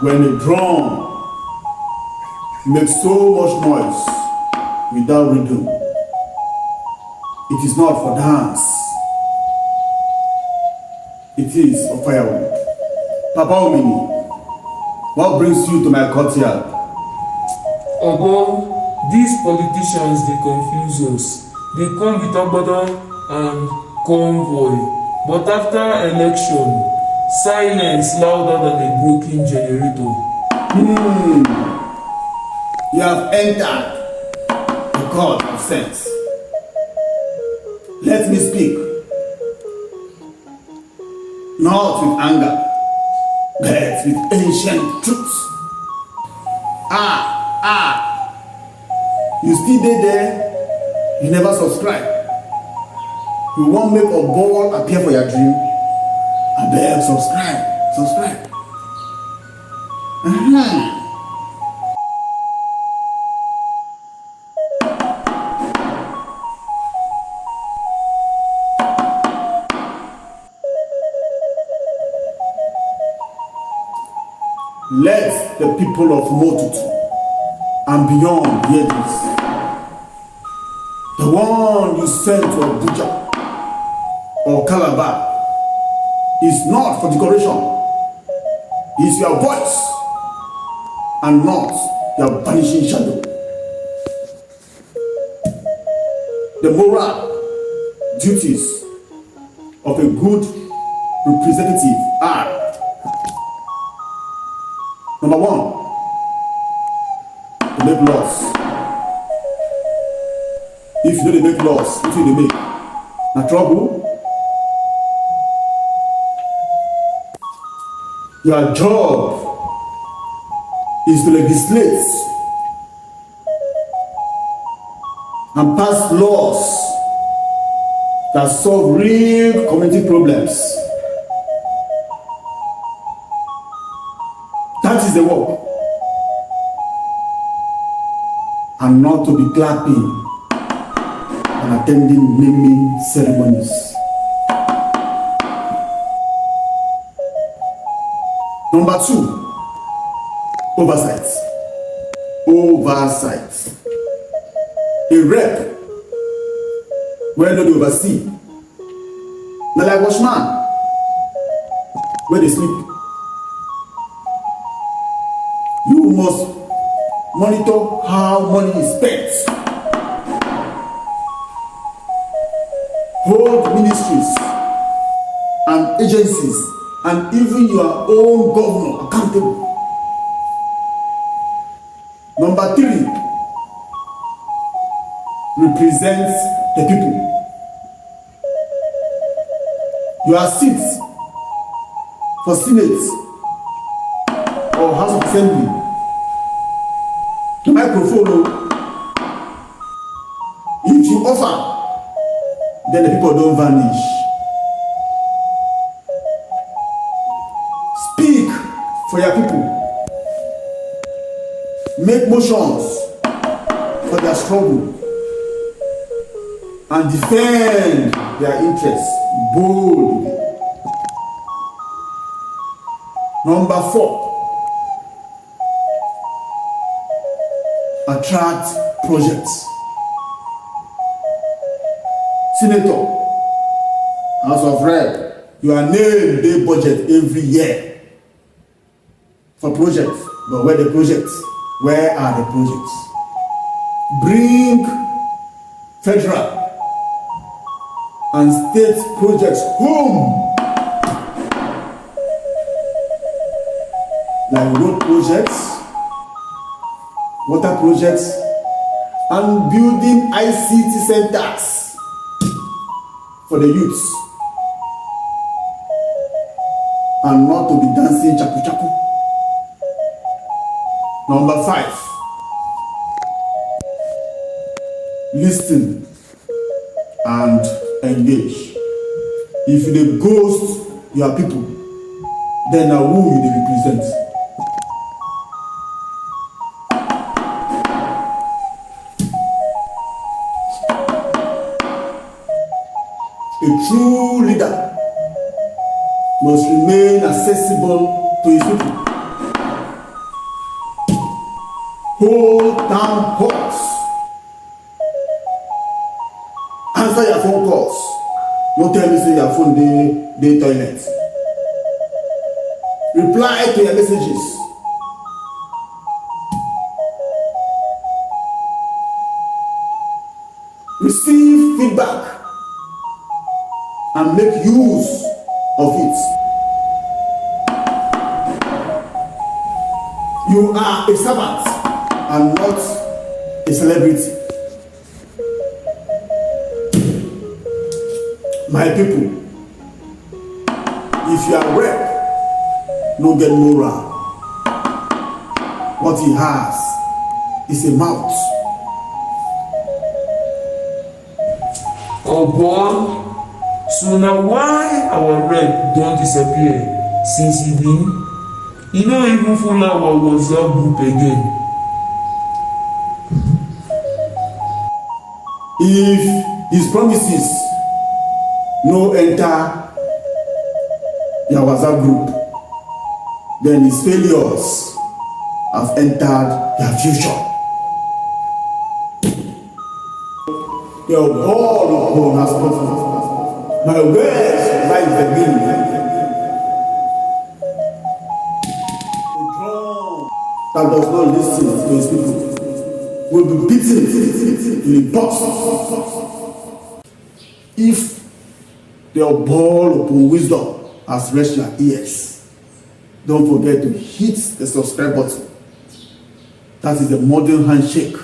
when a drum makes so much noise without rhythm, it is not for dance, it is for firewood. Papa Omini, what brings you to my courtyard? Obo, these politicians, they confuse us. They come with Obodo and convoy, but after election, silence louder than a broken generator. You have entered the court of sense. Let me speak, not with anger, but with ancient truth. You still there, you never subscribe. You won't make a ball appear for your dream. I beg, subscribe. Let the people of Motutu and beyond hear this. The one you sent to Abuja or Calabar is not for decoration. It is your voice and not your vanishing shadow. The moral duties of a good representative are: number one, to make laws. If you don't make laws, what will they make? Na trouble. Your job is to legislate and pass laws that solve real community problems. That is the work, and not to be clapping and attending naming ceremonies. Number two, oversight. A rep where they oversee, na like watchman where they sleep. You must monitor how money is spent. Hold ministries and agencies and even your own governor accountable. Number three, represents the people. Your seats for Senate or House of Assembly, the microphone, if you offer, then the people don't vanish. Speak for your people. Make motions for their struggle and defend their interests boldly. Number four, attract projects. Senator, House of Rep, you are named a budget every year for projects. But where the projects? Where are the projects? Bring federal and state projects home, like road projects, water projects, and building ICT centers for the youths, and not to be dancing chapu chapu. Number five, listen and engage. If you dey ghost your people, then na who you dey represent? A true leader must remain accessible to his people. hold down calls, answer your phone calls. No tell me say your phone dey toilet. Reply to your messages. Receive feedback and make use of it. You are a servant and not a celebrity. My people, if you are rep, no get moral. What he has is a mouth. Obol, so na why our rep don disappear since he been? He no even follow our WhatsApp group again. If his promises no enter your WhatsApp group, then his failures have entered your future. Your Obol Lopon has spoken. My words rise the wind. A drum that does not listen to his people will be beaten in the box. If the Obol Lopon wisdom has reached your ears, don't forget to hit the subscribe button. That is the modern handshake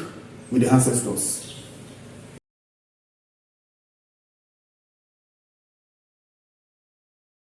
with the ancestors.